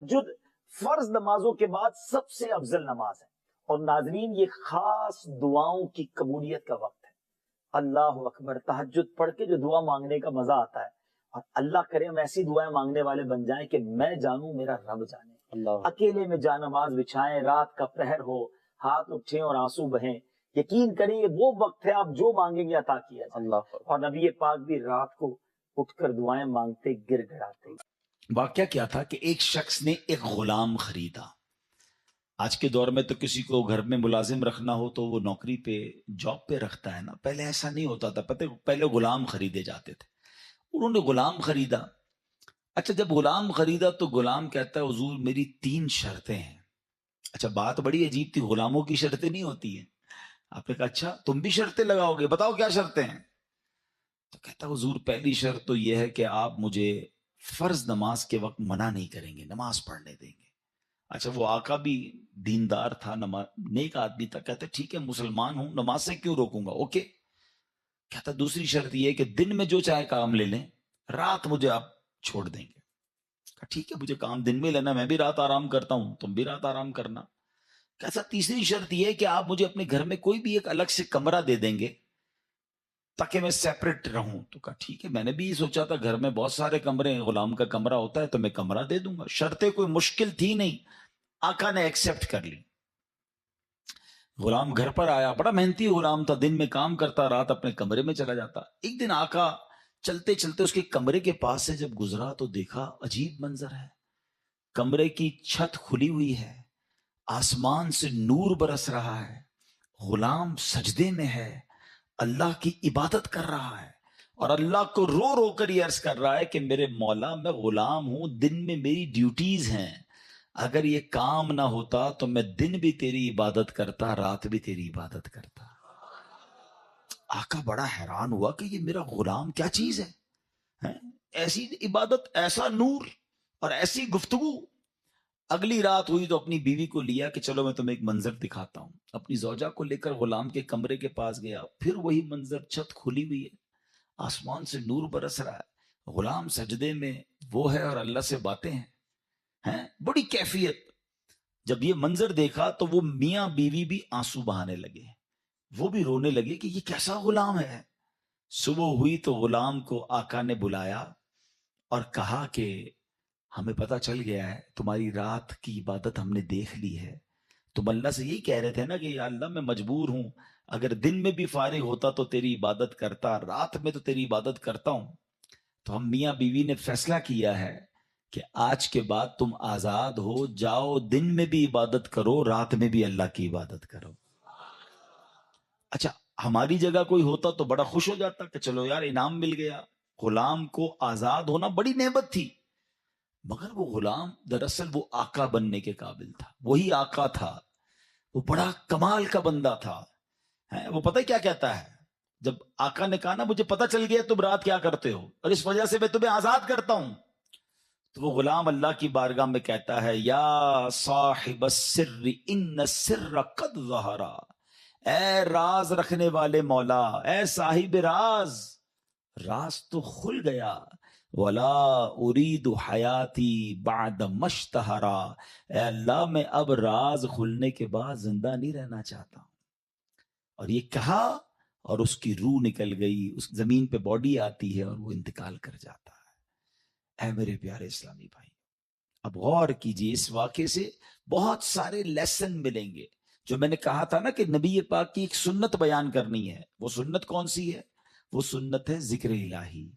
جو فرض نمازوں کے بعد سب سے افضل نماز ہے. اور ناظرین یہ خاص دعاؤں کی قبولیت کا وقت ہے. اللہ اکبر. تہجد پڑھ کے جو دعا مانگنے کا مزہ آتا ہے, اور اللہ کرے ہم ایسی دعائیں مانگنے والے بن جائیں کہ میں جانوں میرا رب جانے. اکیلے میں جا نماز بچھائیں, رات کا پہر ہو, ہاتھ اٹھیں اور آنسو بہیں, یقین کریں یہ وہ وقت ہے آپ جو مانگیں گے عطا کیا جائے. اور نبی پاک بھی رات کو اٹھ کر دعائیں مانگتے گر گڑاتے. واقعہ کیا تھا کہ ایک شخص نے ایک غلام خریدا. آج کے دور میں تو کسی کو گھر میں ملازم رکھنا ہو تو وہ نوکری پہ, جاب پہ رکھتا ہے نا. پہلے ایسا نہیں ہوتا تھا, پہلے غلام خریدے جاتے تھے. انہوں نے غلام خریدا. اچھا جب غلام خریدا تو غلام کہتا ہے حضور میری 3 شرطیں ہیں. اچھا بات بڑی عجیب تھی, غلاموں کی شرطیں نہیں ہوتی ہیں. آپ نے کہا اچھا تم بھی شرطیں لگاؤ گے, بتاؤ کیا شرطیں ہیں. تو کہتا حضور پہلی شرط تو یہ ہے کہ آپ مجھے فرض نماز کے وقت منع نہیں کریں گے, نماز پڑھنے دیں گے. اچھا وہ آقا بھی دیندار تھا, نیک آدمی تھا. کہتے ٹھیک ہے مسلمان ہوں, نماز سے کیوں روکوں گا, اوکے. کہتا دوسری شرط یہ ہے کہ دن میں جو چاہے کام لے لیں, رات مجھے آپ چھوڑ دیں گے. کہا ٹھیک ہے مجھے کام دن میں لینا, میں بھی رات آرام کرتا ہوں, تم بھی رات آرام کرنا. کہتا تیسری شرط یہ ہے کہ آپ مجھے اپنے گھر میں کوئی بھی ایک الگ سے کمرہ دے دیں گے تاکہ میں سیپریٹ رہوں. تو کہا ٹھیک ہے, میں نے بھی سوچا تھا گھر میں بہت سارے کمرے, غلام کا کمرہ ہوتا ہے تو میں کمرہ دے دوں گا. شرطیں کوئی مشکل تھی نہیں, آقا نے ایکسپٹ کر لی. غلام گھر پر آیا, بڑا محنتی غلام تھا, دن میں کام کرتا, رات اپنے کمرے میں چلا جاتا. ایک دن آقا چلتے چلتے اس کے کمرے کے پاس سے جب گزرا تو دیکھا عجیب منظر ہے. کمرے کی چھت کھلی ہوئی ہے, آسمان سے نور برس رہا ہے, غلام سجدے میں ہے, اللہ کی عبادت کر رہا ہے, اور اللہ کو رو رو کر یہ عرض کر رہا ہے کہ میرے مولا میں غلام ہوں, دن میں میری ڈیوٹیز ہیں, اگر یہ کام نہ ہوتا تو میں دن بھی تیری عبادت کرتا, رات بھی تیری عبادت کرتا. آقا بڑا حیران ہوا کہ یہ میرا غلام کیا چیز ہے, ایسی عبادت, ایسا نور اور ایسی گفتگو. اگلی رات ہوئی تو اپنی بیوی کو لیا کہ چلو میں تمہیں ایک منظر دکھاتا ہوں. اپنی زوجہ کو لے کر غلام کے کمرے کے پاس گیا, پھر وہی منظر, چھت کھلی ہوئی ہے, آسمان سے نور برس رہا ہے, غلام سجدے میں وہ ہے اور اللہ سے باتیں ہیں, بڑی کیفیت. جب یہ منظر دیکھا تو وہ میاں بیوی بھی آنسو بہانے لگے, وہ بھی رونے لگے کہ یہ کیسا غلام ہے. صبح ہوئی تو غلام کو آقا نے بلایا اور کہا کہ ہمیں پتا چل گیا ہے تمہاری رات کی عبادت ہم نے دیکھ لی ہے. تم اللہ سے یہی کہہ رہے تھے نا کہ یا اللہ میں مجبور ہوں, اگر دن میں بھی فارغ ہوتا تو تیری عبادت کرتا, رات میں تو تیری عبادت کرتا ہوں. تو ہم میاں بیوی نے فیصلہ کیا ہے کہ آج کے بعد تم آزاد ہو, جاؤ دن میں بھی عبادت کرو, رات میں بھی اللہ کی عبادت کرو. اچھا ہماری جگہ کوئی ہوتا تو بڑا خوش ہو جاتا کہ چلو یار انعام مل گیا. غلام کو آزاد ہونا بڑی نعمت تھی, مگر وہ غلام دراصل وہ آقا بننے کے قابل تھا. وہی آقا تھا, وہ بڑا کمال کا بندہ تھا. وہ پتہ کیا کہتا ہے, جب آقا نے کہا نا مجھے پتہ چل گیا تم رات کیا کرتے ہو اور اس وجہ سے میں تمہیں آزاد کرتا ہوں, تو وہ غلام اللہ کی بارگاہ میں کہتا ہے یا صاحب السر ان السر قد ظہر, اے راز رکھنے والے مولا, اے صاحب راز, راز تو کھل گیا. ولا ارید حیاتی بعد مشتہرا, اے اللہ میں اب راز کھلنے کے بعد زندہ نہیں رہنا چاہتا ہوں. اور یہ کہا اور اس کی روح نکل گئی, اس زمین پہ باڈی آتی ہے اور وہ انتقال کر جاتا ہے. اے میرے پیارے اسلامی بھائی, اب غور کیجئے, اس واقعے سے بہت سارے لیسن ملیں گے. جو میں نے کہا تھا نا کہ نبی پاک کی ایک سنت بیان کرنی ہے, وہ سنت کون سی ہے؟ وہ سنت ہے ذکر الہی.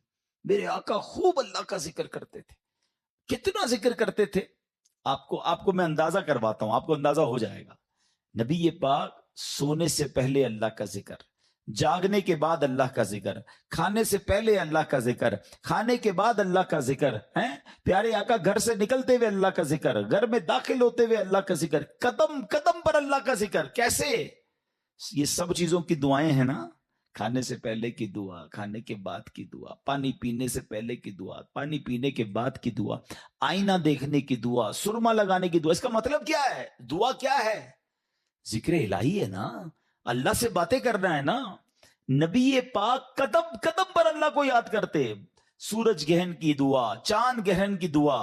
میرے آقا خوب اللہ کا ذکر کرتے تھے. کتنا ذکر کرتے تھے آپ کو میں اندازہ کرواتا ہوں, آپ کو اندازہ ہو جائے گا. نبی پاک سونے سے پہلے اللہ کا ذکر, جاگنے کے بعد اللہ کا ذکر, کھانے سے پہلے اللہ کا ذکر, کھانے کے بعد اللہ کا ذکر, پیارے آقا گھر سے نکلتے ہوئے اللہ کا ذکر, گھر میں داخل ہوتے ہوئے اللہ کا ذکر, قدم قدم پر اللہ کا ذکر. کیسے؟ یہ سب چیزوں کی دعائیں ہیں نا, کھانے سے پہلے کی دعا, کھانے کے بعد کی دعا, پانی پینے سے پہلے کی دعا, پانی پینے کے بعد کی دعا, آئینہ دیکھنے کی دعا, سرما لگانے کی دعا. اس کا مطلب کیا ہے؟ دعا کیا ہے؟ ذکر الہی ہے نا, اللہ سے باتیں کرنا ہے نا. نبی پاک قدم قدم پر اللہ کو یاد کرتے. سورج گرہن کی دعا, چاند گرہن کی دعا,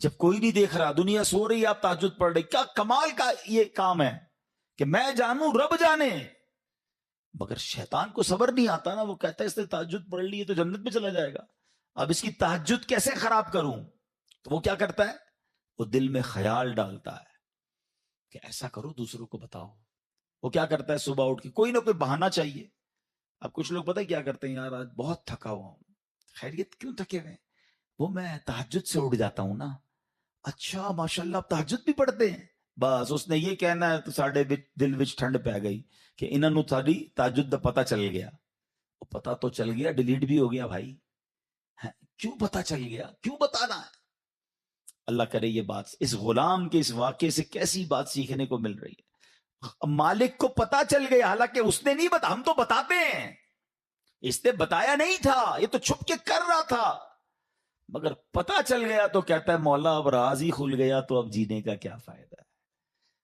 جب کوئی نہیں دیکھ رہا, دنیا سو رہی, آپ تہجد پڑھ رہے, کیا کمال کا یہ کام ہے کہ میں جانوں رب جانے. مگر شیطان کو صبر نہیں آتا نا, وہ کہتا ہے اس نے تہجد پڑھ لی ہے تو جنت میں چلا جائے گا, اب اس کی تہجد کیسے خراب کروں. تو وہ کیا کرتا ہے, وہ دل میں خیال ڈالتا ہے کہ ایسا کرو دوسروں کو بتاؤ. وہ کیا کرتا ہے, صبح اٹھ کے کوئی نہ کوئی بہانہ چاہیے. اب کچھ لوگ پتہ ہے کیا کرتے ہیں, یار آج بہت تھکا ہوا ہوں. خیریت, کیوں تھکے ہوئے؟ وہ میں تہجد سے اٹھ جاتا ہوں نا. اچھا ماشاءاللہ آپ تہجد بھی پڑھتے ہیں. بس اس نے یہ کہنا ہے تو ساڈے دل وچ ٹھنڈ پی گئی کہ انہاں نوں ساری تہجد دا پتہ چل گیا. وہ پتہ تو چل گیا, ڈیلیٹ بھی ہو گیا بھائی. کیوں پتہ چل گیا, کیوں بتانا ہے؟ اللہ کرے یہ بات اس غلام کے اس واقعے سے کیسی بات سیکھنے کو مل رہی ہے. مالک کو پتا چل گیا, حالانکہ اس نے نہیں بتا, ہم تو بتاتے ہیں, اس نے بتایا نہیں تھا, یہ تو چھپ کے کر رہا تھا, مگر پتا چل گیا تو کہتا ہے مولا اب راز ہی کھل گیا تو اب جینے کا کیا فائدہ ہے.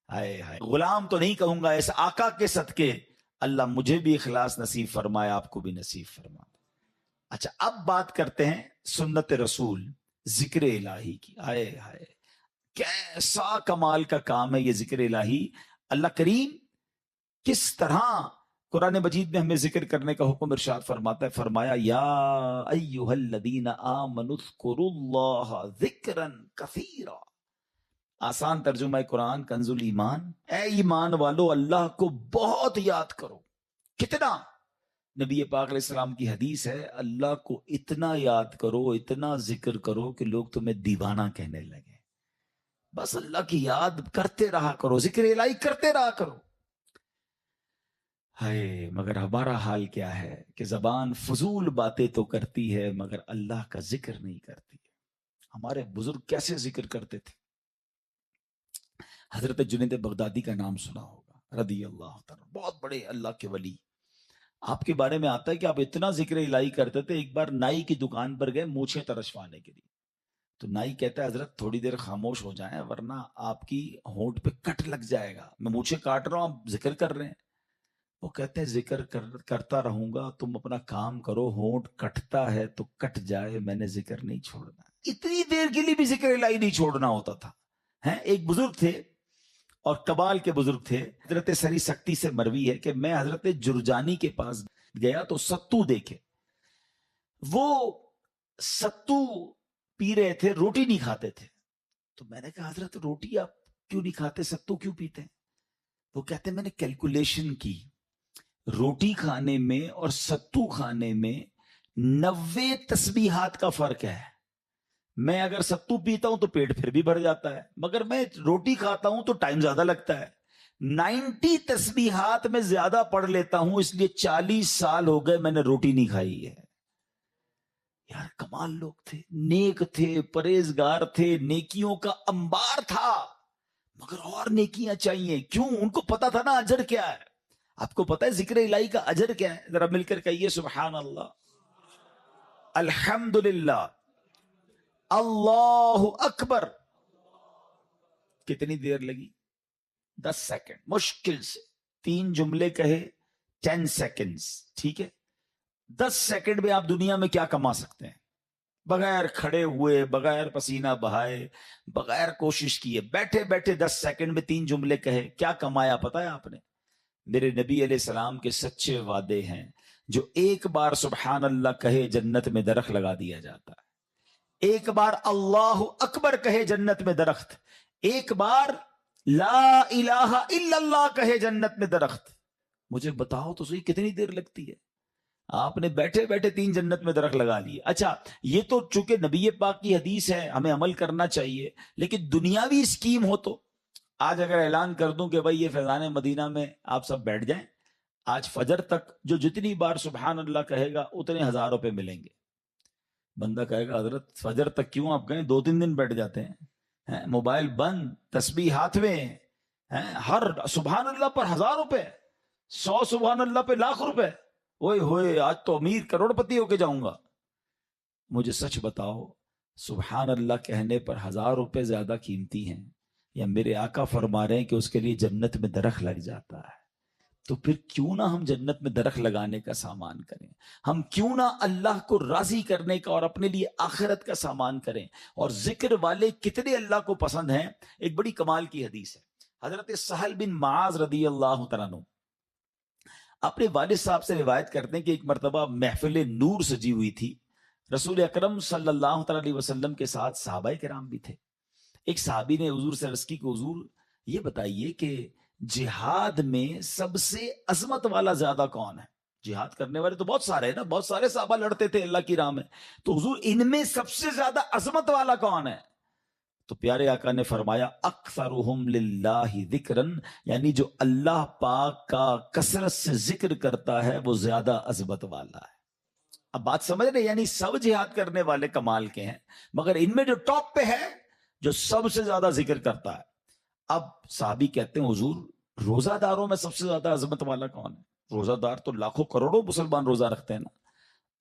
ہائے ہائے, غلام تو نہیں کہوں گا, اس آقا کے صدقے اللہ مجھے بھی اخلاص نصیب فرمائے, آپ کو بھی نصیب فرمائے. اچھا اب بات کرتے ہیں سنت رسول, ذکر الہی کی. آئے ہائے کیسا کمال کا کام ہے یہ ذکر الہی. اللہ کریم کس طرح قرآن مجید میں ہمیں ذکر کرنے کا حکم ارشاد فرماتا ہے. فرمایا یا ایھا الذین آمنوا اذکروا اللہ ذکرا کثیرا. آسان ترجمہ قرآن کنز الایمان, اے ایمان والو اللہ کو بہت یاد کرو. کتنا؟ نبی پاک علیہ السلام کی حدیث ہے, اللہ کو اتنا یاد کرو, اتنا ذکر کرو کہ لوگ تمہیں دیوانہ کہنے لگے. بس اللہ کی یاد کرتے رہا کرو, ذکر الہی کرتے رہا کرو. ہائے مگر ہمارا حال کیا ہے کہ زبان فضول باتیں تو کرتی ہے مگر اللہ کا ذکر نہیں کرتی. ہمارے بزرگ کیسے ذکر کرتے تھے. حضرت جنید بغدادی کا نام سنا ہوگا رضی اللہ تعالیٰ, بہت بڑے اللہ کے ولی. آپ کے بارے میں آتا ہے کہ آپ اتنا ذکر الہی کرتے تھے, ایک بار نائی کی دکان پر گئے مونچھیں ترشوانے کے لیے. تو نائی کہتا ہے حضرت تھوڑی دیر خاموش ہو جائیں ورنہ آپ کی ہونٹ پہ کٹ لگ جائے گا, میں مونچھیں کاٹ رہا ہوں آپ ذکر کر رہے ہیں. وہ کہتے ہیں ذکر کرتا رہوں گا, تم اپنا کام کرو, ہونٹ کٹتا ہے تو کٹ جائے, میں نے ذکر نہیں چھوڑنا. اتنی دیر کے لیے بھی ذکر الہی نہیں چھوڑنا ہوتا تھا. ایک بزرگ تھے اور کبال کے بزرگ تھے, حضرت سری سکتی سے مروی ہے کہ میں حضرت جرجانی کے پاس گیا تو ستو دیکھے, وہ ستو پی رہے تھے, روٹی نہیں کھاتے تھے. تو میں نے کہا حضرت روٹی آپ کیوں نہیں کھاتے, ستو کیوں پیتے ہیں؟ وہ کہتے ہیں میں نے کیلکولیشن کی, روٹی کھانے میں اور ستو کھانے میں 90 تسبیحات کا فرق ہے. میں اگر ستو پیتا ہوں تو پیٹ پھر بھی بھر جاتا ہے, مگر میں روٹی کھاتا ہوں تو ٹائم زیادہ لگتا ہے. 90 تسبیحات میں زیادہ پڑھ لیتا ہوں, اس لیے 40 سال ہو گئے میں نے روٹی نہیں کھائی ہے. یار کمال لوگ تھے, نیک تھے, پرہیزگار تھے, نیکیوں کا انبار تھا, مگر اور نیکیاں چاہیے. کیوں؟ ان کو پتا تھا نا اجر کیا ہے. آپ کو پتا ہے ذکر الہی کا اجر کیا ہے؟ ذرا مل کر کہیے سبحان اللہ, الحمدللہ, اللہ اکبر. کتنی دیر لگی؟ 10 سیکنڈ مشکل سے. 3 جملے کہے 10 سیکنڈز, ٹھیک ہے. 10 سیکنڈ میں آپ دنیا میں کیا کما سکتے ہیں؟ بغیر کھڑے ہوئے, بغیر پسینہ بہائے, بغیر کوشش کیے, بیٹھے بیٹھے 10 سیکنڈ میں 3 جملے کہے, کیا کمایا پتا ہے آپ نے؟ میرے نبی علیہ السلام کے سچے وعدے ہیں, جو ایک بار سبحان اللہ کہے جنت میں درخت لگا دیا جاتا ہے. ایک بار اللہ اکبر کہے جنت میں درخت, ایک بار لا الہ الا اللہ کہے جنت میں درخت. مجھے بتاؤ تو صحیح کتنی دیر لگتی ہے؟ آپ نے بیٹھے بیٹھے 3 جنت میں درخت لگا لیے. اچھا یہ تو چونکہ نبی پاک کی حدیث ہے, ہمیں عمل کرنا چاہیے, لیکن دنیاوی اسکیم ہو تو آج اگر اعلان کر دوں کہ بھائی یہ فیضان مدینہ میں آپ سب بیٹھ جائیں, آج فجر تک جو جتنی بار سبحان اللہ کہے گا اتنے 1000 روپے ملیں گے. بندہ کہے گا حضرت فجر تک کیوں, آپ کہیں 2-3 دن بیٹھ جاتے ہیں, موبائل بند, تسبیح ہاتھ میں, ہر سبحان اللہ پر 1000 روپے, 100 سبحان اللہ پہ لاکھ روپے. اوئے ہوئے آج تو امیر کروڑ پتی ہو کے جاؤں گا. مجھے سچ بتاؤ, سبحان اللہ کہنے پر 1000 روپے زیادہ قیمتی ہیں یا میرے آقا فرما رہے ہیں کہ اس کے لیے جنت میں درخت لگ جاتا ہے؟ تو پھر کیوں نہ ہم جنت میں درخت لگانے کا سامان کریں, ہم کیوں نہ اللہ کو راضی کرنے کا اور اپنے لیے آخرت کا سامان کریں. اور ذکر والے کتنے اللہ کو پسند ہیں. ایک بڑی کمال کی حدیث ہے, حضرت سہل بن معاذ رضی اللہ تعالیٰ عنہ اپنے والد صاحب سے روایت کرتے ہیں کہ ایک مرتبہ محفل نور سجی ہوئی تھی. رسول اکرم صلی اللہ تعالیٰ علیہ وسلم کے ساتھ صحابہ کرام بھی تھے. ایک صحابی نے حضور سے عرض کی کہ حضور یہ بتائیے کہ جہاد میں سب سے عظمت والا زیادہ کون ہے؟ جہاد کرنے والے تو بہت سارے ہیں نا, بہت سارے صحابہ لڑتے تھے اللہ کی راہ میں, تو حضور ان میں سب سے زیادہ عظمت والا کون ہے؟ تو پیارے آقا نے فرمایا اکثرہم للہ ذکرن, یعنی جو اللہ پاک کا کثرت سے ذکر کرتا ہے وہ زیادہ عظمت والا ہے. اب بات سمجھ رہے, یعنی سب جہاد کرنے والے کمال کے ہیں, مگر ان میں جو ٹاپ پہ ہے جو سب سے زیادہ ذکر کرتا ہے. اب صحابی کہتے ہیں حضور روزہ داروں میں سب سے زیادہ عظمت والا کون ہے؟ روزہ دار تو لاکھوں کروڑوں مسلمان روزہ رکھتے ہیں نا.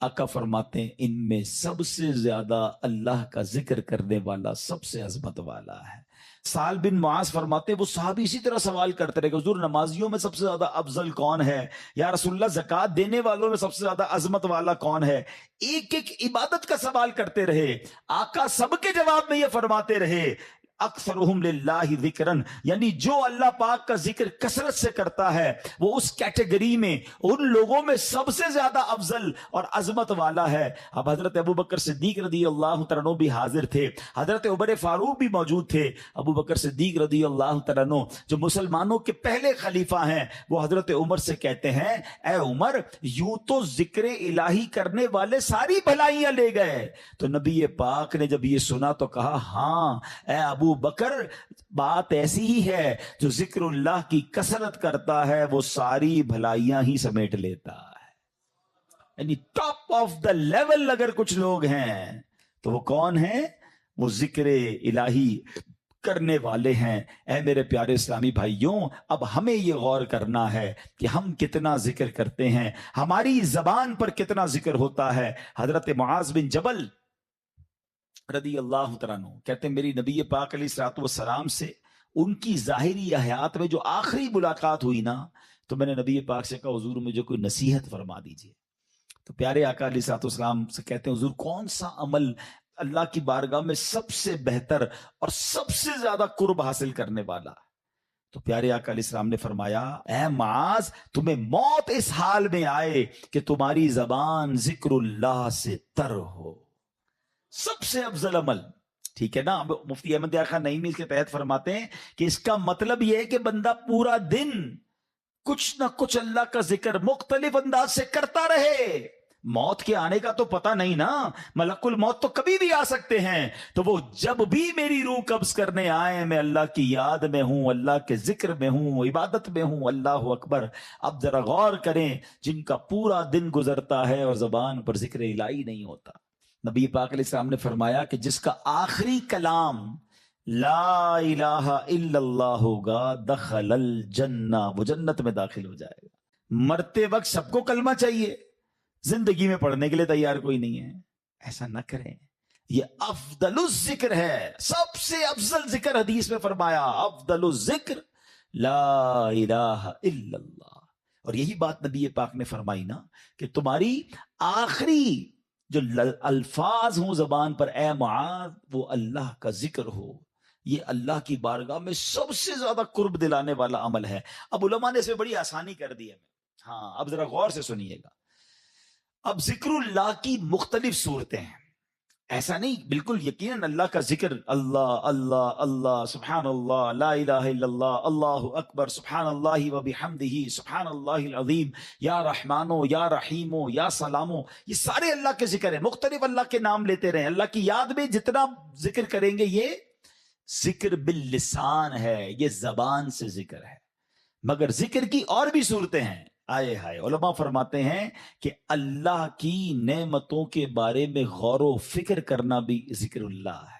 آقا فرماتے ہیں ان میں سب سے زیادہ اللہ کا ذکر کرنے والا سب سے عظمت والا ہے. سال بن معاذ فرماتے ہیں وہ صحابی اسی طرح سوال کرتے رہے کہ حضور نمازیوں میں سب سے زیادہ افضل کون ہے؟ یا رسول اللہ زکوٰۃ دینے والوں میں سب سے زیادہ عظمت والا کون ہے؟ ایک ایک عبادت کا سوال کرتے رہے. آقا سب کے جواب میں یہ فرماتے رہے اکثرہم للہ ذکرن, یعنی جو اللہ پاک کا ذکر کثرت سے کرتا ہے وہ اس کیٹیگری میں ان لوگوں میں سب سے زیادہ افضل اور عظمت والا ہے. اب حضرت ابو بکر صدیق رضی اللہ تعالیٰ عنہ بھی حاضر تھے, حضرت عمر فاروق بھی موجود تھے. ابو بکر صدیق رضی اللہ تعالیٰ عنہ جو مسلمانوں کے پہلے خلیفہ ہیں, وہ حضرت عمر سے کہتے ہیں اے عمر یوں تو ذکر الہی کرنے والے ساری بھلائیاں لے گئے. تو نبی پاک نے جب یہ سنا تو کہا ہاں اے ابو بکر بات ایسی ہی ہے, جو ذکر اللہ کی کثرت کرتا ہے وہ ساری بھلائیاں ہی سمیٹ لیتا ہے. یعنی ٹاپ آف دا لیول اگر کچھ لوگ ہیں تو وہ کون ہیں؟ وہ ذکر الہی کرنے والے ہیں. اے میرے پیارے اسلامی بھائیوں, اب ہمیں یہ غور کرنا ہے کہ ہم کتنا ذکر کرتے ہیں, ہماری زبان پر کتنا ذکر ہوتا ہے. حضرت معاذ بن جبل رضی اللہ تعالیٰ عنہ کہتے ہیں میری نبی پاک علیہ الصلوۃ والسلام سے ان کی ظاہری حیات میں جو آخری ملاقات ہوئی نا, تو میں نے نبی پاک سے کہا حضور مجھے کوئی نصیحت فرما دیجئے. تو پیارے آقا علیہ الصلوۃ والسلام سے کہتے ہیں حضور کون سا عمل اللہ کی بارگاہ میں سب سے بہتر اور سب سے زیادہ قرب حاصل کرنے والا؟ تو پیارے آقا علیہ السلام نے فرمایا اے معاذ تمہیں موت اس حال میں آئے کہ تمہاری زبان ذکر اللہ سے تر ہو, سب سے افضل عمل. ٹھیک ہے نا. مفتی احمد خان نعیمی اس کے تحت فرماتے ہیں کہ اس کا مطلب یہ ہے کہ بندہ پورا دن کچھ نہ کچھ اللہ کا ذکر مختلف انداز سے کرتا رہے. موت کے آنے کا تو پتہ نہیں نا, ملک الموت تو کبھی بھی آ سکتے ہیں. تو وہ جب بھی میری روح قبض کرنے آئے میں اللہ کی یاد میں ہوں, اللہ کے ذکر میں ہوں, عبادت میں ہوں. اللہ اکبر. اب ذرا غور کریں جن کا پورا دن گزرتا ہے اور زبان پر ذکر الہی نہیں ہوتا. نبی پاک علیہ السلام نے فرمایا کہ جس کا آخری کلام لا الہ الا اللہ ہوگا دخل الجنہ, وہ جنت میں داخل ہو جائے گا. مرتے وقت سب کو کلمہ چاہیے, زندگی میں پڑھنے کے لیے تیار کوئی نہیں ہے. ایسا نہ کریں, یہ افضل الذکر ہے, سب سے افضل ذکر حدیث میں فرمایا افضل الذکر لا الہ الا اللہ. اور یہی بات نبی پاک نے فرمائی نا کہ تمہاری آخری جو الفاظ ہوں زبان پر اے معاذ وہ اللہ کا ذکر ہو. یہ اللہ کی بارگاہ میں سب سے زیادہ قرب دلانے والا عمل ہے. اب علماء نے اس میں بڑی آسانی کر دی ہے. ہاں اب ذرا غور سے سنیے گا. اب ذکر اللہ کی مختلف صورتیں ہیں, ایسا نہیں بالکل یقیناً اللہ کا ذکر اللہ اللہ اللہ سبحان اللہ لا الہ الا اللہ اللہ اکبر سبحان اللہ و بحمدہ سبحان اللہ العظیم یا رحمانو یا رحیمو یا سلامو, یہ سارے اللہ کے ذکر ہیں. مختلف اللہ کے نام لیتے رہیں, اللہ کی یاد میں جتنا ذکر کریں گے یہ ذکر باللسان ہے, یہ زبان سے ذکر ہے. مگر ذکر کی اور بھی صورتیں ہیں. آئے ہائے, علماء فرماتے ہیں کہ اللہ کی نعمتوں کے بارے میں غور و فکر کرنا بھی ذکر اللہ ہے.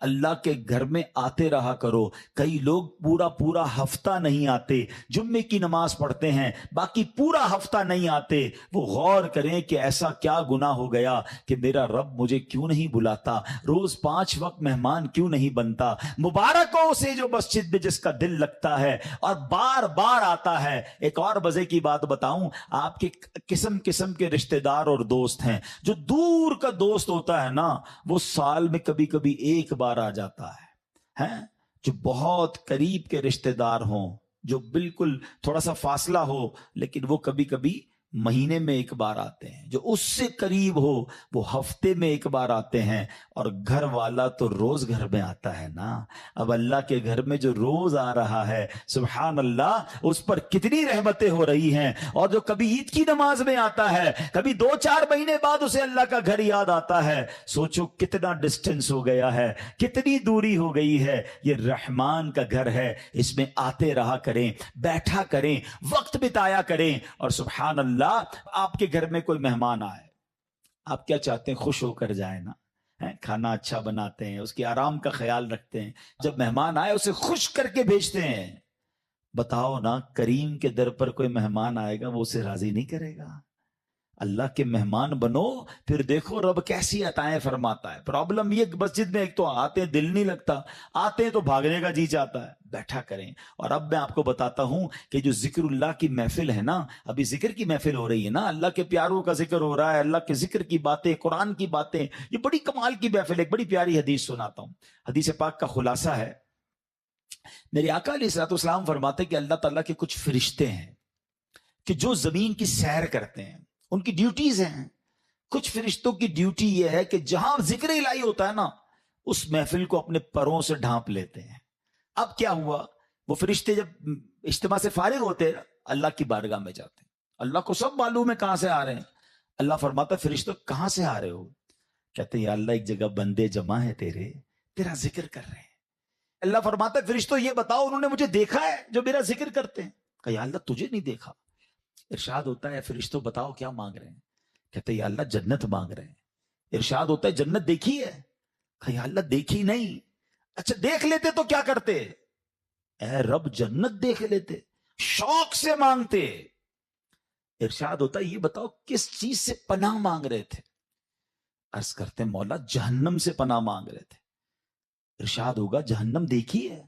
اللہ کے گھر میں آتے رہا کرو. کئی لوگ پورا پورا ہفتہ نہیں آتے, جمعے کی نماز پڑھتے ہیں باقی پورا ہفتہ نہیں آتے. وہ غور کریں کہ ایسا کیا گناہ ہو گیا کہ میرا رب مجھے کیوں نہیں بلاتا, روز 5 وقت مہمان کیوں نہیں بنتا. مبارک ہو اسے جو مسجد میں جس کا دل لگتا ہے اور بار بار آتا ہے. ایک اور مزے کی بات بتاؤں, آپ کے قسم قسم کے رشتہ دار اور دوست ہیں. جو دور کا دوست ہوتا ہے نا, وہ سال میں کبھی کبھی ایک بار آ جاتا ہے. جو بہت قریب کے رشتہ دار ہوں, جو بالکل تھوڑا سا فاصلہ ہو, لیکن وہ کبھی کبھی مہینے میں ایک بار آتے ہیں. جو اس سے قریب ہو وہ ہفتے میں ایک بار آتے ہیں. اور گھر والا تو روز گھر میں آتا ہے نا. اب اللہ کے گھر میں جو روز آ رہا ہے, سبحان اللہ, اس پر کتنی رحمتیں ہو رہی ہیں. اور جو کبھی عید کی نماز میں آتا ہے, کبھی 2-4 مہینے بعد اسے اللہ کا گھر یاد آتا ہے. سوچو کتنا ڈسٹینس ہو گیا ہے, کتنی دوری ہو گئی ہے. یہ رحمان کا گھر ہے, اس میں آتے رہا کریں, بیٹھا کریں, وقت بتایا کریں. اور سبحان اللہ, آپ کے گھر میں کوئی مہمان آئے, آپ کیا چاہتے ہیں؟ خوش ہو کر جائے نا. کھانا اچھا بناتے ہیں, اس کے آرام کا خیال رکھتے ہیں. جب مہمان آئے اسے خوش کر کے بھیجتے ہیں. بتاؤ نا, کریم کے در پر کوئی مہمان آئے گا وہ اسے راضی نہیں کرے گا؟ اللہ کے مہمان بنو, پھر دیکھو رب کیسی عطائیں فرماتا ہے. پرابلم یہ مسجد میں ایک تو آتے ہیں دل نہیں لگتا, آتے ہیں تو بھاگنے کا جی چاہتا ہے. بیٹھا کریں. اور اب میں آپ کو بتاتا ہوں کہ جو ذکر اللہ کی محفل ہے نا, ابھی ذکر کی محفل ہو رہی ہے نا, اللہ کے پیاروں کا ذکر ہو رہا ہے, اللہ کے ذکر کی باتیں, قرآن کی باتیں, یہ بڑی کمال کی محفل ہے. ایک بڑی پیاری حدیث سناتا ہوں. حدیث پاک کا خلاصہ ہے, میرے آقا علیہ الصلوۃ والسلام فرماتے کہ اللہ تعالیٰ کے کچھ فرشتے ہیں کہ جو زمین کی سیر کرتے ہیں, ان کی ڈیوٹیز ہیں. کچھ فرشتوں کی ڈیوٹی یہ ہے کہ جہاں ذکر الہی ہوتا ہے نا, اس محفل کو اپنے پروں سے ڈھانپ لیتے ہیں. اب کیا ہوا, وہ فرشتے جب اجتماع سے فارغ ہوتے ہیں اللہ کی بارگاہ میں جاتے ہیں. اللہ کو سب معلوم ہے کہاں سے آ رہے ہیں. اللہ فرماتا ہے فرشتوں کہاں سے آ رہے ہو؟ کہتے ہیں یا اللہ ایک جگہ بندے جمع ہے تیرا ذکر کر رہے ہیں. اللہ فرماتا ہے فرشتوں یہ بتاؤ انہوں نے مجھے دیکھا ہے جو میرا ذکر کرتے ہیں؟ کہ یا اللہ تجھے نہیں دیکھا. ارشاد ہوتا ہے فرشتوں بتاؤ کیا مانگ رہے ہیں؟ کہتے ہیں یا اللہ جنت مانگ رہے ہیں. ارشاد ہوتا ہے جنت دیکھی ہے؟ کہ یا اللہ دیکھی نہیں. اچھا دیکھ لیتے تو کیا کرتے؟ اے رب جنت دیکھ لیتے, شوق سے مانگتے. ارشاد ہوتا ہے یہ بتاؤ کس چیز سے پناہ مانگ رہے تھے؟ عرض کرتے ہیں مولا جہنم سے پناہ مانگ رہے تھے. ارشاد ہوگا جہنم دیکھی ہے؟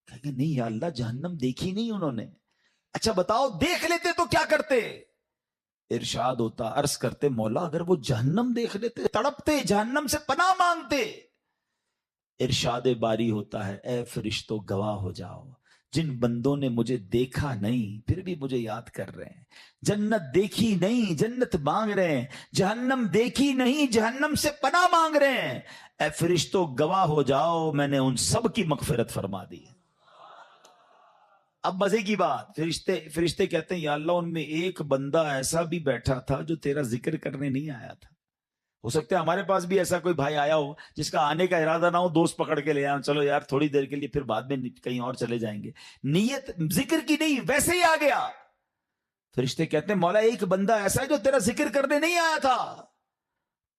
کہیں گے نہیں یا اللہ جہنم دیکھی نہیں انہوں نے. اچھا بتاؤ دیکھ لیتے تو کیا کرتے؟ ارشاد ہوتا عرض کرتے مولا اگر وہ جہنم دیکھ لیتے تڑپتے, جہنم سے پناہ مانگتے. ارشاد باری ہوتا ہے اے فرشتوں گواہ ہو جاؤ, جن بندوں نے مجھے دیکھا نہیں پھر بھی مجھے یاد کر رہے ہیں, جنت دیکھی نہیں جنت مانگ رہے ہیں, جہنم دیکھی نہیں جہنم سے پناہ مانگ رہے ہیں, اے فرشتوں گواہ ہو جاؤ میں نے ان سب کی مغفرت فرما دی. اب مزے کی بات, فرشتے کہتے ہیں یا اللہ ان میں ایک بندہ ایسا بھی بیٹھا تھا جو تیرا ذکر کرنے نہیں آیا تھا. ہو سکتا ہے ہمارے پاس بھی ایسا کوئی بھائی آیا ہو جس کا آنے کا ارادہ نہ ہو, دوست پکڑ کے لے آئے, چلو یار تھوڑی دیر کے لیے پھر بعد میں کہیں اور چلے جائیں گے, نیت ذکر کی نہیں ویسے ہی آ گیا. فرشتے کہتے ہیں مولا ایک بندہ ایسا ہے جو تیرا ذکر کرنے نہیں آیا تھا.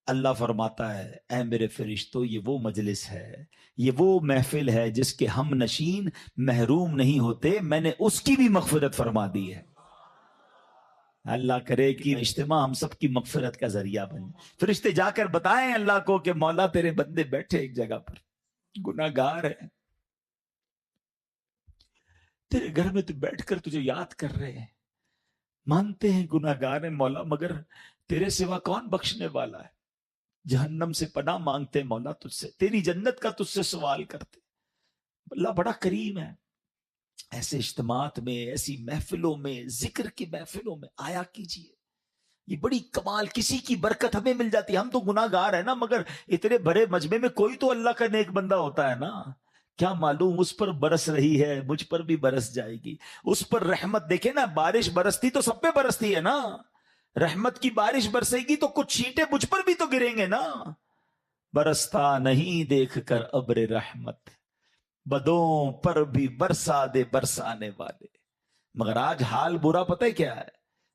اللہ فرماتا ہے اے میرے فرشتوں یہ وہ مجلس ہے, یہ وہ محفل ہے جس کے ہم نشین محروم نہیں ہوتے, میں نے اس کی بھی مغفرت فرما دی ہے. اللہ کرے کہ اجتماع ہم سب کی مغفرت کا ذریعہ بنے. فرشتے جا کر بتائیں اللہ کو کہ مولا تیرے بندے بیٹھے ایک جگہ پر گناہ گار ہیں, تیرے گھر میں تو بیٹھ کر تجھے یاد کر رہے ہیں, مانتے ہیں گناہ گار ہیں مولا, مگر تیرے سوا کون بخشنے والا ہے. جہنم سے پناہ مانگتے مولا تجھ سے, تیری جنت کا تجھ سے سوال کرتے. اللہ بڑا کریم ہے. ایسے اجتماعات میں, ایسی محفلوں میں, ذکر کی محفلوں میں آیا کیجیے. یہ بڑی کمال, کسی کی برکت ہمیں مل جاتی ہے. ہم تو گناہ گار ہیں نا, مگر اتنے بڑے مجمع میں کوئی تو اللہ کا نیک بندہ ہوتا ہے نا. کیا معلوم اس پر برس رہی ہے, مجھ پر بھی برس جائے گی. اس پر رحمت دیکھیں نا, بارش برستی تو سب پہ برستی ہے نا. رحمت کی بارش برسے گی تو کچھ چھینٹے مجھ پر بھی تو گریں گے نا. برستا نہیں دیکھ کر ابر رحمت, بدوں پر بھی برسا دے برسانے والے. مگر آج حال برا پتہ ہے کیا ہے,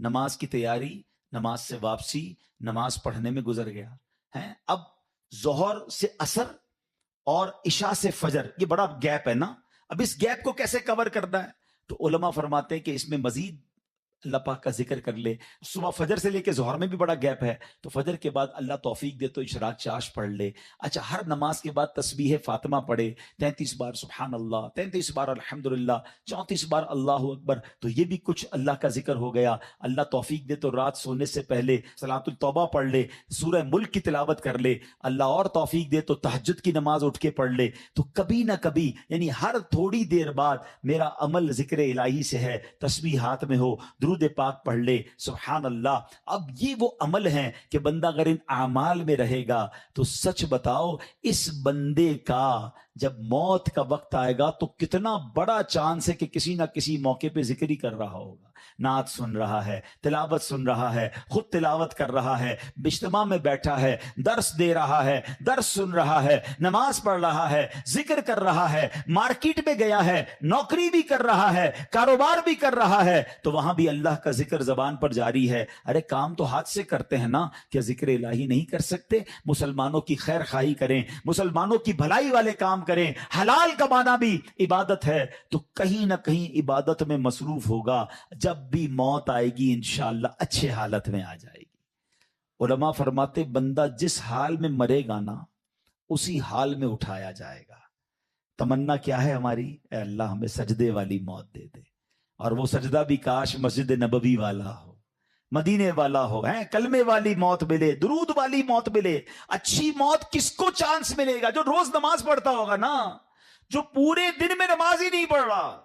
نماز کی تیاری، نماز سے واپسی، نماز پڑھنے میں گزر گیا ہے. اب ظہر سے عصر اور عشاء سے فجر، یہ بڑا گیپ ہے نا. اب اس گیپ کو کیسے کور کرنا ہے؟ تو علماء فرماتے ہیں کہ اس میں مزید اللہ پاک کا ذکر کر لے. صبح فجر سے لے کے ظہر میں بھی بڑا گیپ ہے، تو فجر کے بعد اللہ توفیق دے تو اشراق چاش پڑھ لے. اچھا، ہر نماز کے بعد تسبیح فاطمہ پڑھے، 33 بار سبحان اللہ، 33 بار الحمدللہ، 34 بار اللہ اکبر. تو یہ بھی کچھ اللہ کا ذکر ہو گیا. اللہ توفیق دے تو رات سونے سے پہلے صلاۃ التوبہ پڑھ لے، سورہ ملک کی تلاوت کر لے. اللہ اور توفیق دے تو تہجد کی نماز اٹھ کے پڑھ لے. تو کبھی نہ کبھی، یعنی ہر تھوڑی دیر بعد میرا عمل ذکر الہی سے ہے، تسبیح ہاتھ میں ہو، درود پاک پڑھ لے، سبحان اللہ. اب یہ وہ عمل ہیں کہ بندہ اگر ان اعمال میں رہے گا تو سچ بتاؤ، اس بندے کا جب موت کا وقت آئے گا تو کتنا بڑا چانس ہے کہ کسی نہ کسی موقع پہ ذکر ہی کر رہا ہوگا، نعت سن رہا ہے، تلاوت سن رہا ہے، خود تلاوت کر رہا ہے، اجتماع میں بیٹھا ہے، درس دے رہا ہے، درس سن رہا ہے، نماز پڑھ رہا ہے، ذکر کر رہا ہے، مارکیٹ میں گیا ہے، نوکری بھی کر رہا ہے، کاروبار بھی کر رہا ہے، تو وہاں بھی اللہ کا ذکر زبان پر جاری ہے. ارے کام تو ہاتھ سے کرتے ہیں نا، کیا ذکر الہی نہیں کر سکتے؟ مسلمانوں کی خیر خواہی کریں، مسلمانوں کی بھلائی والے کام کریں، حلال کمانا بھی عبادت ہے. تو کہیں نہ کہیں عبادت میں مصروف ہوگا. جب بھی موت آئے گی انشاءاللہ اچھے حالت میں آ جائے گی. علماء فرماتے بندہ جس حال میں مرے گا نا، اسی حال میں اٹھایا جائے گا. تمنا کیا ہے ہماری؟ اے اللہ ہمیں سجدے والی موت دے دے، اور وہ سجدہ بھی کاش مسجد نبوی والا ہو، مدینے والا ہو، کلمے والی موت ملے، درود والی موت ملے. اچھی موت کس کو چانس ملے گا؟ جو روز نماز پڑھتا ہوگا نا، جو پورے دن میں نماز ہی نہیں پڑھ رہا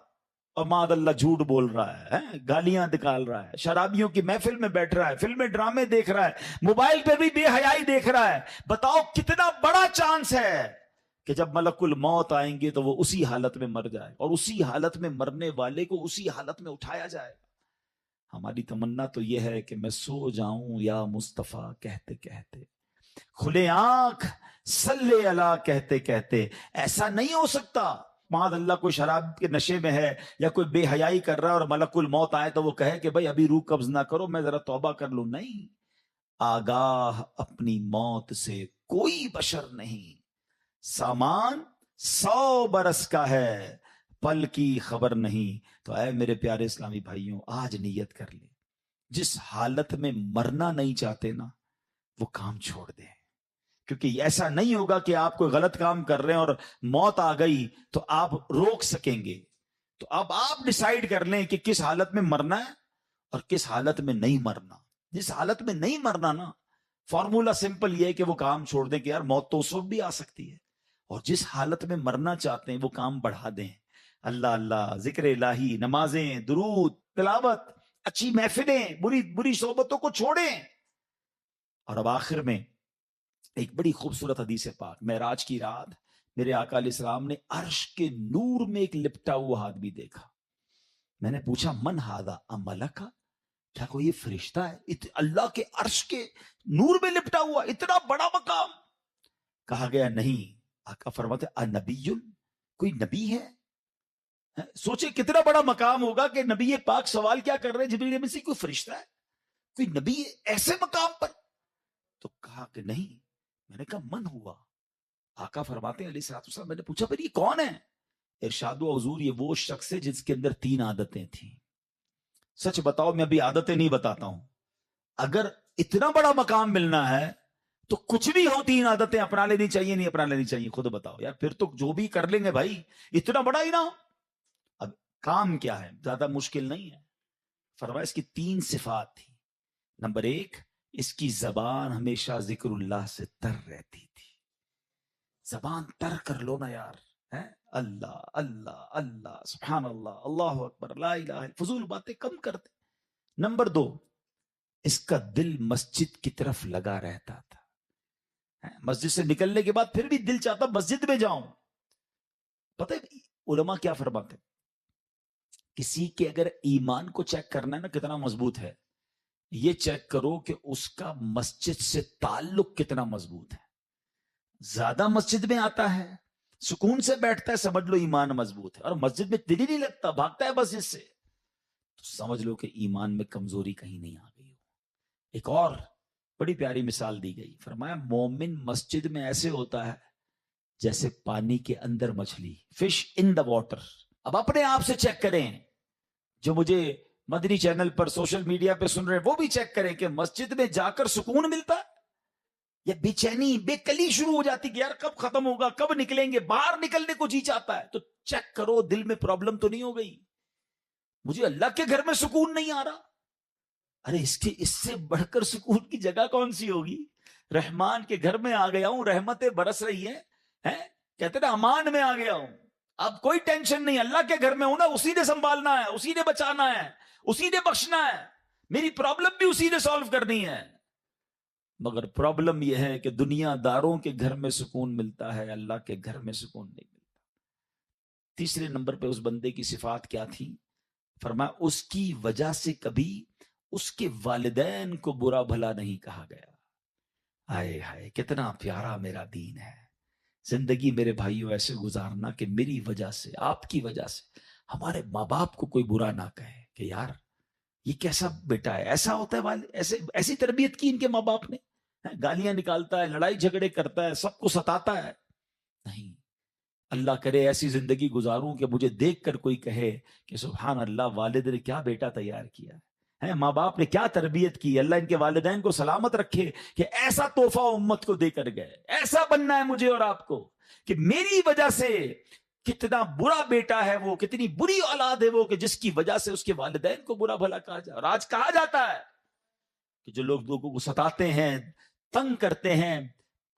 اور ماد اللہ جھوٹ بول رہا ہے، گالیاں نکال رہا ہے، شرابیوں کی محفل میں بیٹھ رہا ہے، فلمیں ڈرامے دیکھ رہا ہے، موبائل پہ بھی بے حیائی دیکھ رہا ہے. بتاؤ کتنا بڑا چانس ہے کہ جب ملک الموت آئیں گے تو وہ اسی حالت میں مر جائے، اور اسی حالت میں مرنے والے کو اسی حالت میں اٹھایا جائے. ہماری تمنا تو یہ ہے کہ میں سو جاؤں یا مصطفیٰ کہتے کہتے، کھلے آنکھ صلی اللہ کہتے کہتے. ایسا نہیں ہو سکتا معاذ اللہ کوئی شراب کے نشے میں ہے یا کوئی بے حیائی کر رہا ہے اور ملک الموت آئے تو وہ کہے کہ بھائی ابھی روح قبض نہ کرو، میں ذرا توبہ کر لوں. نہیں، آگاہ اپنی موت سے کوئی بشر نہیں. سامان 100 برس کا ہے، پل کی خبر نہیں. تو اے میرے پیارے اسلامی بھائیوں، آج نیت کر لیں، جس حالت میں مرنا نہیں چاہتے نا، وہ کام چھوڑ دیں. کیونکہ ایسا نہیں ہوگا کہ آپ کوئی غلط کام کر رہے ہیں اور موت آ گئی تو آپ روک سکیں گے. تو اب آپ ڈیسائیڈ کر لیں کہ کس حالت میں مرنا ہے اور کس حالت میں نہیں مرنا. جس حالت میں نہیں مرنا نا، فارمولا سمپل یہ ہے کہ وہ کام چھوڑ دیں کہ یار موت تو اس وقت بھی آ سکتی ہے. اور جس حالت میں مرنا چاہتے ہیں وہ کام بڑھا دیں. اللہ اللہ، ذکر الہی، نمازیں، درود، تلاوت، اچھی محفلیں، بری صحبتوں کو چھوڑیں. اور اب آخر میں ایک بڑی خوبصورت حدیث پاک، معراج کی رات میرے آقا علیہ السلام نے عرش کے نور میں ایک لپٹا ہوا آدمی دیکھا. میں نے پوچھا من ہذا املکا، کیا کوئی یہ فرشتہ ہے؟ اللہ کے عرش کے نور میں لپٹا ہوا، اتنا بڑا مقام. کہا گیا نہیں. آقا فرماتے انبی، کوئی نبی ہے؟ سوچے کتنا بڑا مقام ہوگا کہ نبی پاک سوال کیا کر رہے ہیں جبریل امین سے، کوئی فرشتہ ہے، کوئی نبی ہے ایسے مقام پر؟ تو کہا کہ نہیں. میں نے کہا من ہوا؟ آقا فرماتے ہیں علیہ الصلوۃ والسلام، میں نے پوچھا پھر یہ کون ہے؟ ارشاد و حضور یہ وہ شخص ہے جس کے اندر 3 عادتیں تھیں. سچ بتاؤ، میں ابھی عادتیں نہیں بتاتا ہوں. اگر اتنا بڑا مقام ملنا ہے تو کچھ بھی ہو 3 عادتیں اپنا لینی چاہیے، نہیں اپنا لینی چاہیے؟ خود بتاؤ یار، پھر تو جو بھی کر لیں گے بھائی، اتنا بڑا ہی نہ ہو. اب کام کیا ہے؟ زیادہ مشکل نہیں ہے. فرمایا اس کی 3 صفات تھی. نمبر 1، اس کی زبان ہمیشہ ذکر اللہ سے تر رہتی تھی. زبان تر کر لو نا یار، اللہ اللہ اللہ، سبحان اللہ، اللہ اکبر، لا الہ الا، فضول باتیں کم کرتے. نمبر 2، اس کا دل مسجد کی طرف لگا رہتا تھا. مسجد سے نکلنے کے بعد پھر بھی دل چاہتا مسجد میں جاؤں. پتہ ہے علماء کیا فرماتے؟ کسی کے اگر ایمان کو چیک کرنا ہے نا کتنا مضبوط ہے، یہ چیک کرو کہ اس کا مسجد سے تعلق کتنا مضبوط ہے. زیادہ مسجد میں آتا ہے، سکون سے بیٹھتا ہے، سمجھ لو ایمان مضبوط ہے. اور مسجد میں دل ہی نہیں لگتا، بھاگتا ہے مسجد سے. تو سمجھ لو کہ ایمان میں کمزوری کہیں نہیں آ گئی ہو. ایک اور بڑی پیاری مثال دی گئی. فرمایا مومن مسجد میں ایسے ہوتا ہے جیسے پانی کے اندر مچھلی, فش ان دا واٹر. اب اپنے آپ سے چیک کریں, جو مجھے مدنی چینل پر سوشل میڈیا پہ سن رہے ہیں وہ بھی چیک کریں کہ مسجد میں جا کر سکون ملتا ہے یا بے چینی بے کلی شروع ہو جاتی کہ یار کب ختم ہوگا, کب نکلیں گے, باہر نکلنے کو جی چاہتا ہے. تو چیک کرو دل میں پرابلم تو نہیں ہو گئی, مجھے اللہ کے گھر میں سکون نہیں آ رہا. ارے اس سے بڑھ کر سکون کی جگہ کون سی ہوگی؟ رحمان کے گھر میں آ گیا ہوں, رحمتیں برس رہی ہیں, کہتے نا امان میں آ گیا ہوں, اب کوئی ٹینشن نہیں, اللہ کے گھر میں ہوں نا, اسی نے سنبھالنا ہے, اسی نے بچانا ہے, اسی نے بخشنا ہے, میری پرابلم بھی اسی نے سالو کرنی ہے. مگر پرابلم یہ ہے کہ دنیا داروں کے گھر میں سکون ملتا ہے, اللہ کے گھر میں سکون نہیں ملتا. تیسرے نمبر پہ اس بندے کی صفات کیا تھی؟ فرمایا اس کی وجہ سے کبھی اس کے والدین کو برا بھلا نہیں کہا گیا. ہائے ہائے کتنا پیارا میرا دین ہے. زندگی میرے بھائیوں ایسے گزارنا کہ میری وجہ سے, آپ کی وجہ سے ہمارے ماں باپ کو کوئی برا نہ کہے کہ یار یہ کیسا بیٹا ہے, ایسا ہوتا ہے, ایسی تربیت کی ان کے ماں باپ نے, گالیاں نکالتا ہے, لڑائی جھگڑے کرتا ہے, سب کو ستاتا ہے. نہیں, اللہ کرے ایسی زندگی گزاروں کہ مجھے دیکھ کر کوئی کہے کہ سبحان اللہ, والد نے کیا بیٹا تیار کیا ہے, ماں باپ نے کیا تربیت کی, اللہ ان کے والدین کو سلامت رکھے کہ ایسا تحفہ امت کو دے کر گئے. ایسا بننا ہے مجھے اور آپ کو کہ میری وجہ سے کتنا برا بیٹا ہے وہ, کتنی بری اولاد ہے وہ کہ جس کی وجہ سے اس کے والدین کو برا بھلا کہا جائے. اور آج کہا جاتا ہے کہ جو لوگ لوگوں کو ستاتے ہیں, تنگ کرتے ہیں,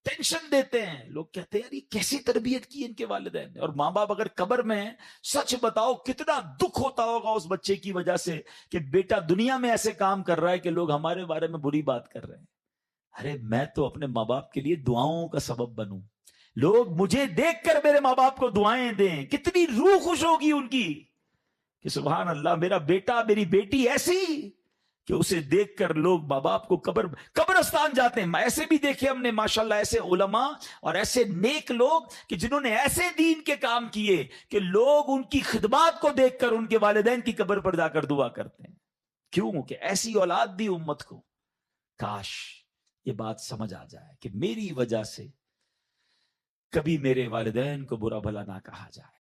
ٹینشن دیتے ہیں, لوگ کہتے ہیں یار یہ کیسی تربیت کی ان کے والدین نے. اور ماں باپ اگر قبر میں ہیں, سچ بتاؤ کتنا دکھ ہوتا ہوگا اس بچے کی وجہ سے کہ بیٹا دنیا میں ایسے کام کر رہا ہے کہ لوگ ہمارے بارے میں بری بات کر رہے ہیں. ارے میں تو اپنے ماں باپ کے لیے دعاؤں کا سبب بنوں, لوگ مجھے دیکھ کر میرے ماں باپ کو دعائیں دیں, کتنی روح خوش ہوگی ان کی کہ سبحان اللہ میرا بیٹا میری بیٹی ایسی کہ اسے دیکھ کر لوگ ماں باپ کو قبرستان جاتے ہیں. ایسے بھی دیکھے ہم نے ماشاءاللہ ایسے علماء اور ایسے نیک لوگ کہ جنہوں نے ایسے دین کے کام کیے کہ لوگ ان کی خدمات کو دیکھ کر ان کے والدین کی قبر پر جا کر دعا کرتے ہیں. کیوں کہ ایسی اولاد دی امت کو. کاش یہ بات سمجھ آ جائے کہ میری وجہ سے کبھی میرے والدین کو برا بھلا نہ کہا جائے.